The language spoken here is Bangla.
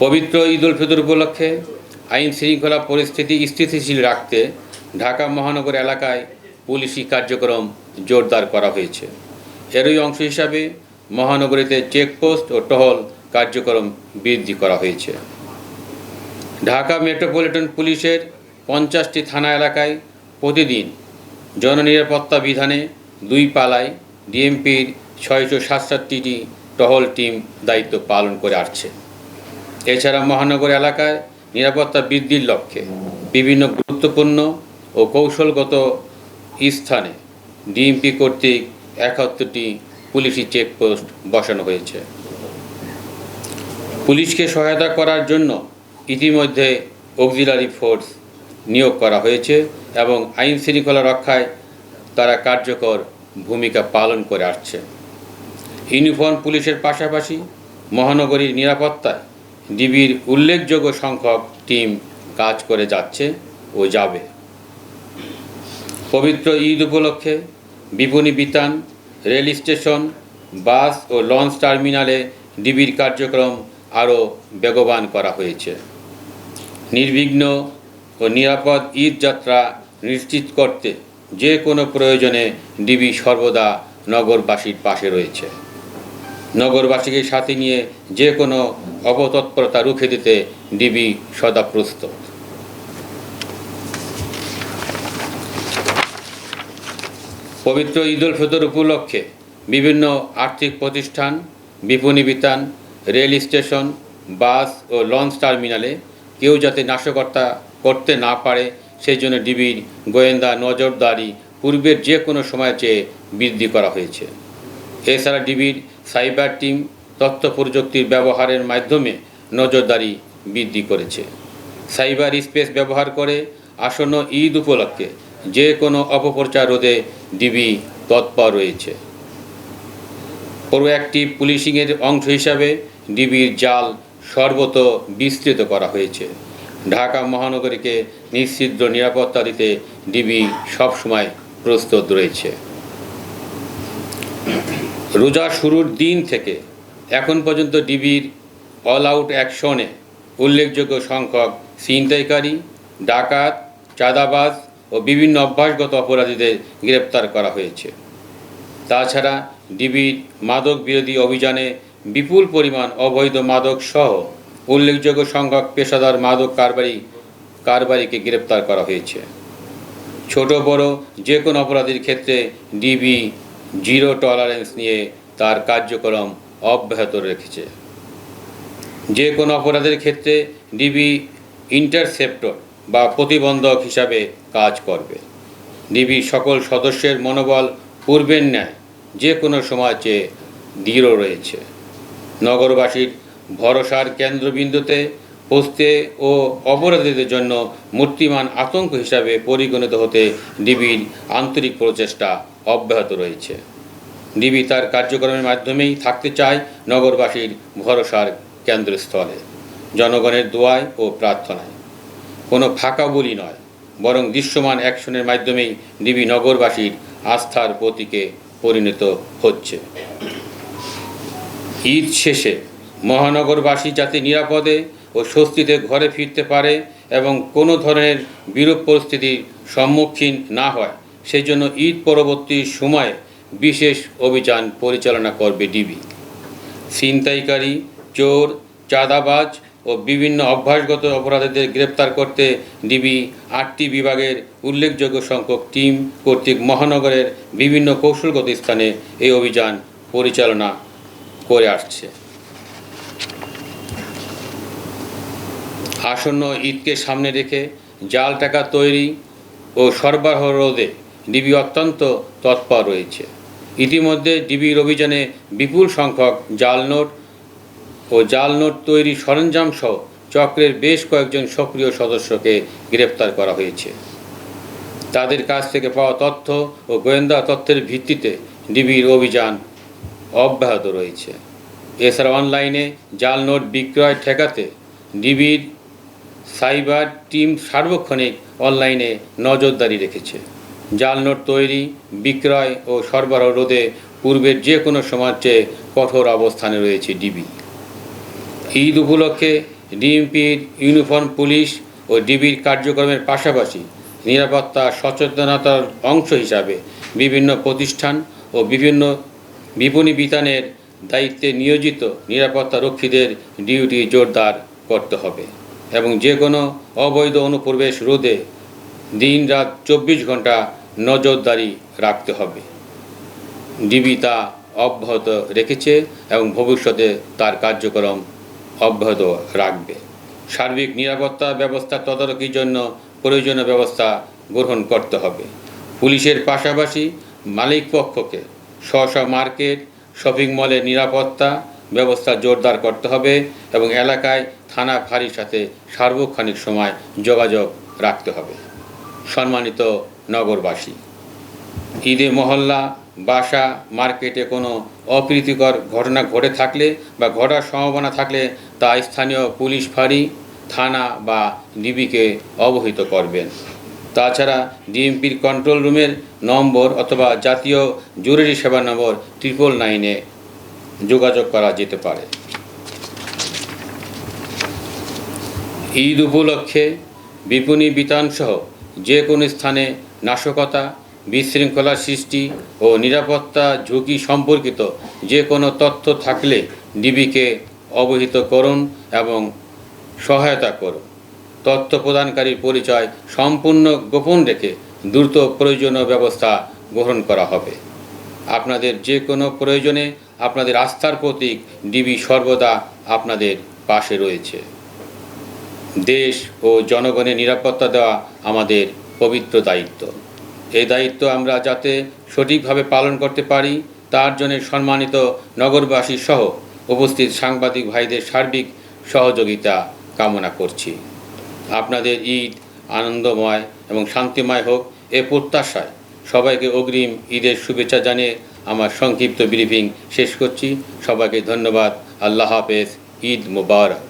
পবিত্র ঈদ উল ফিতর উপলক্ষে আইন শৃঙ্খলা পরিস্থিতি স্থিতিশীল রাখতে ঢাকা মহানগর এলাকায় পুলিশি কার্যক্রম জোরদার করা হয়েছে। এরই অংশ হিসাবে মহানগরীতে চেকপোস্ট ও টহল কার্যক্রম বৃদ্ধি করা হয়েছে। ঢাকা মেট্রোপলিটন পুলিশের 50টি থানা এলাকায় প্রতিদিন জননিরাপত্তা বিধানে 2 পালায় ডিএমপির 667টি টহল টিম দায়িত্ব পালন করে আসছে। এছাড়া মহানগর এলাকায় নিরাপত্তা বৃদ্ধির লক্ষ্যে বিভিন্ন গুরুত্বপূর্ণ ও কৌশলগত স্থানে ডিএমপি কর্তৃক 71টি পুলিশি চেকপোস্ট বসানো হয়েছে। পুলিশকে সহায়তা করার জন্য ইতিমধ্যে অক্সিলারি ফোর্স নিয়োগ করা হয়েছে এবং আইন শৃঙ্খলা রক্ষায় তারা কার্যকর ভূমিকা পালন করে আসছে। ইউনিফর্ম পুলিশের পাশাপাশি মহানগরীর নিরাপত্তায় ডিবির উল্লেখযোগ্য সংখ্যক টিম কাজ করে যাচ্ছে ও যাবে। পবিত্র ঈদ উপলক্ষে বিপণী বিতান, রেল স্টেশন, বাস ও লঞ্চ টার্মিনালে ডিবির কার্যক্রম আরও বেগবান করা হয়েছে। নির্বিঘ্ন ও নিরাপদ ঈদ যাত্রা নিশ্চিত করতে যে কোনো প্রয়োজনে ডিবি সর্বদা নগরবাসীর পাশে রয়েছে। নগরবাসীকে সাথে নিয়ে যে কোনো অপতৎপরতা রুখে দিতে ডিবি সদা প্রস্তুত। পবিত্র ঈদ উল ফিতর উপলক্ষে বিভিন্ন আর্থিক প্রতিষ্ঠান, বিপণী বিতান, রেল স্টেশন, বাস ও লঞ্চ টার্মিনালে কেউ যাতে নাশকতা করতে না পারে সেই জন্য ডিবির গোয়েন্দা নজরদারি পূর্বের যে কোনো সময় চেয়ে বৃদ্ধি করা হয়েছে। এছাড়া ডিবির সাইবার টিম তথ্য প্রযুক্তির ব্যবহারের মাধ্যমে নজরদারি বৃদ্ধি করেছে। সাইবার স্পেস ব্যবহার করে আসন্ন ঈদ উপলক্ষে যে কোনো অপপ্রচার রোধে ডিবি তৎপর রয়েছে। প্রোঅ্যাক্টিভ পুলিশিংয়ের অংশ হিসাবে ডিবির জাল সর্বত বিস্তৃত করা হয়েছে। ঢাকা মহানগরীকে নিশ্চিদ্র নিরাপত্তা দিতে ডিবি সবসময় প্রস্তুত রয়েছে। রোজা শুরুর দিন থেকে এখন পর্যন্ত ডিবির অল আউট অ্যাকশনে উল্লেখযোগ্য সংখ্যক ছিনতাইকারী, ডাকাত, চাঁদাবাজ ও বিভিন্ন অভ্যাসগত অপরাধীদের গ্রেপ্তার করা হয়েছে। তাছাড়া ডিবির মাদক বিরোধী অভিযানে বিপুল পরিমাণ অবৈধ মাদক সহ উল্লেখযোগ্য সংখ্যক পেশাদার মাদক কারবারিকে গ্রেপ্তার করা হয়েছে। ছোট বড় যে কোনো অপরাধীর ক্ষেত্রে ডিবি জিরো টলারেন্স নিয়ে তার কার্যক্রম অব্যাহত রেখেছে। যে কোনো অপরাধের ক্ষেত্রে ডিবি ইন্টারসেপ্টর বা প্রতিবন্ধক হিসাবে কাজ করবে। ডিবি সকল সদস্যের মনোবল পূর্বের ন্যায় যে কোনো সময় চেয়ে দৃঢ় রয়েছে। নগরবাসীর ভরসার কেন্দ্রবিন্দুতে পৌঁছতে ও অপরাধীদের জন্য মূর্তিমান আতঙ্ক হিসাবে পরিগণিত হতে ডিবির আন্তরিক প্রচেষ্টা অব্যাহত রয়েছে। ডিবি তার কার্যক্রমের মাধ্যমেই থাকতে চায় নগরবাসীর ভরসার কেন্দ্রস্থলে, জনগণের দোয়ায় ও প্রার্থনায়। কোনো ফাঁকা বলি নয়, বরং দৃশ্যমান অ্যাকশনের মাধ্যমেই ডিবি নগরবাসীর আস্থার প্রতীকে পরিণত হচ্ছে। ঈদ শেষে মহানগরবাসী যাতে নিরাপদে ও স্বস্তিতে ঘরে ফিরতে পারে এবং কোনো ধরনের বিরূপ পরিস্থিতির সম্মুখীন না হয় সেই জন্য ঈদ পরবর্তী সময়ে বিশেষ অভিযান পরিচালনা করবে ডিবি। ছিনতাইকারী, চোর, চাঁদাবাজ ও বিভিন্ন অভ্যাসগত অপরাধীদের গ্রেপ্তার করতে ডিবি 8টি বিভাগের উল্লেখযোগ্য সংখ্যক টিম কর্তৃক মহানগরের বিভিন্ন কৌশলগত স্থানে এই অভিযান পরিচালনা করে আসছে। আসন্ন ঈদকে সামনে রেখে জাল টাকা তৈরি ও সরবরাহ রোধে ডিবি অত্যন্ত তৎপর রয়েছে। ইতিমধ্যে ডিবির অভিযানে বিপুল সংখ্যক জাল নোট তৈরি সরঞ্জাম সহ চক্রের বেশ কয়েকজন সক্রিয় সদস্যকে গ্রেপ্তার করা হয়েছে। তাদের কাছ থেকে পাওয়া তথ্য ও গোয়েন্দা তথ্যের ভিত্তিতে ডিবির অভিযান অব্যাহত রয়েছে। এছাড়া অনলাইনে জাল নোট বিক্রয় ঠেকাতে ডিবির সাইবার টিম সার্বক্ষণিক অনলাইনে নজরদারি রেখেছে। জাল নোট তৈরি, বিক্রয় ও সরবরাহ রোধে পূর্বের যে কোনো সময়ের চেয়ে কঠোর অবস্থানে রয়েছে ডিবি। ঈদ উপলক্ষে ডিএমপির ইউনিফর্ম পুলিশ ও ডিবির কার্যক্রমের পাশাপাশি নিরাপত্তা সচেতনতার অংশ হিসাবে বিভিন্ন প্রতিষ্ঠান ও বিভিন্ন বিপণী বিতানের দায়িত্বে নিয়োজিত নিরাপত্তা রক্ষীদের ডিউটি জোরদার করতে হবে এবং যে কোনো অবৈধ অনুপ্রবেশ রোধে দিন রাত 24 ঘন্টা নজরদারি রাখতে হবে। ডিবি তা অব্যাহত রেখেছে এবং ভবিষ্যতে তার কার্যক্রম অব্যাহত রাখবে। সার্বিক নিরাপত্তা ব্যবস্থা তদারকির জন্য প্রয়োজনীয় ব্যবস্থা গ্রহণ করতে হবে। পুলিশের পাশাপাশি মালিকপক্ষকে স্ব মার্কেট শপিং মলের নিরাপত্তা ব্যবস্থা জোরদার করতে হবে এবং এলাকায় থানা ফাঁড়ির সাথে সার্বক্ষণিক সময় যোগাযোগ রাখতে হবে। সম্মানিত নগরবাসী, ঈদে মহল্লা, বাসা, মার্কেটে কোনো অপ্রীতিকর ঘটনা ঘটে থাকলে বা ঘটার সম্ভাবনা থাকলে তা স্থানীয় পুলিশ ফাঁড়ি, থানা বা ডিবিকে অবহিত করবেন। তাছাড়া ডিএমপির কন্ট্রোল রুমের নম্বর অথবা জাতীয় জরুরি সেবা নম্বর 999-এ যোগাযোগ করা যেতে পারে। ঈদ উপলক্ষে বিপণী বিতানসহ যে কোনো স্থানে নাশকতা, বিশৃঙ্খলা সৃষ্টি ও নিরাপত্তা ঝুঁকি সম্পর্কিত যে কোনো তথ্য থাকলে ডিবিকে অবহিত করুন এবং সহায়তা করুন। তথ্য প্রদানকারীর পরিচয় সম্পূর্ণ গোপন রেখে দ্রুত প্রয়োজনীয় ব্যবস্থা গ্রহণ করা হবে। আপনাদের যে কোনো প্রয়োজনে আপনাদের আস্থার প্রতীক ডিবি সর্বদা আপনাদের পাশে রয়েছে। দেশ ও জনগণের নিরাপত্তা দেওয়া আমাদের পবিত্র দায়িত্ব। এই দায়িত্ব আমরা যাতে সঠিকভাবে পালন করতে পারি তার জন্য সম্মানিত নগরবাসী সহ উপস্থিত সাংবাদিক ভাইদের সার্বিক সহযোগিতা কামনা করছি। আপনাদের ঈদ আনন্দময় এবং শান্তিময় হোক এ প্রত্যাশায় সবাইকে অগ্রিম ঈদের শুভেচ্ছা জানিয়ে আমার সংক্ষিপ্ত ব্রিফিং শেষ করছি। সবাইকে ধন্যবাদ। আল্লাহ হাফেজ। ঈদ মুবারক।